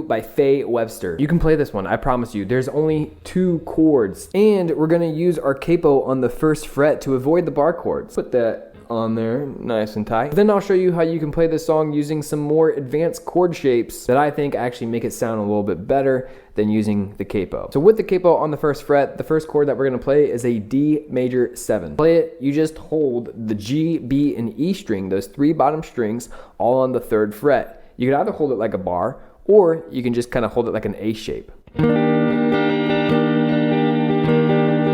by Faye Webster. You can play this one, I promise you. There's only 2 chords. And we're gonna use our capo on the 1st fret to avoid the bar chords. Put that on there nice and tight. Then I'll show you how you can play this song using some more advanced chord shapes that I think actually make it sound a little bit better than using the capo. So with the capo on the 1st fret, the first chord that we're gonna play is a D major 7. Play it, you just hold the G, B, and E string, those 3 bottom strings, all on the 3rd fret. You can either hold it like a bar, or you can just kind of hold it like an A shape.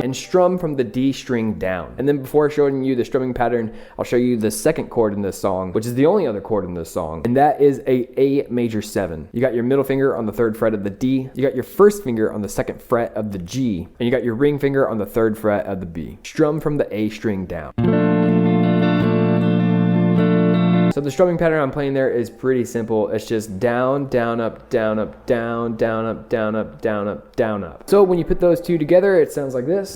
And strum from the D string down. And then before showing you the strumming pattern, I'll show you the 2nd chord in this song, which is the only other chord in this song, and that is a major 7. You got your middle finger on the 3rd fret of the D, you got your 1st finger on the 2nd fret of the G, and you got your ring finger on the 3rd fret of the B. Strum from the A string down. So the strumming pattern I'm playing there is pretty simple. It's just down, down, up, down, up, down, down, up, down, up, down, up, down, up. So when you put those 2 together, it sounds like this.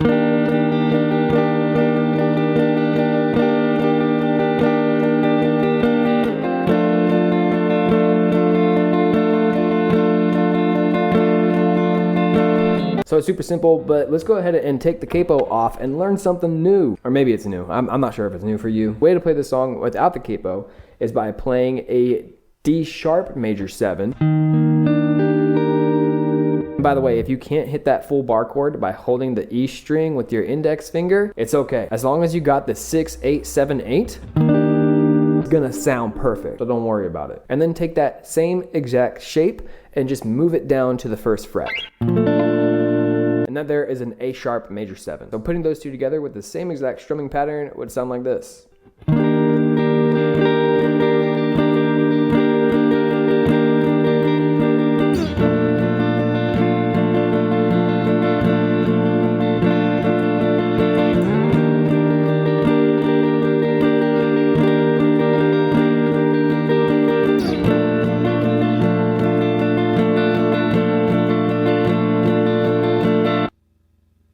So it's super simple, but let's go ahead and take the capo off and learn something new. Or maybe it's new. I'm not sure if it's new for you. Way to play this song without the capo is by playing a D sharp major 7. By the way, if you can't hit that full bar chord by holding the E string with your index finger, it's okay. As long as you got the 6, 8, 7, 8, it's gonna sound perfect, so don't worry about it. And then take that same exact shape and just move it down to the 1st fret. And then there is an A sharp major 7. So putting those 2 together with the same exact strumming pattern, it would sound like this.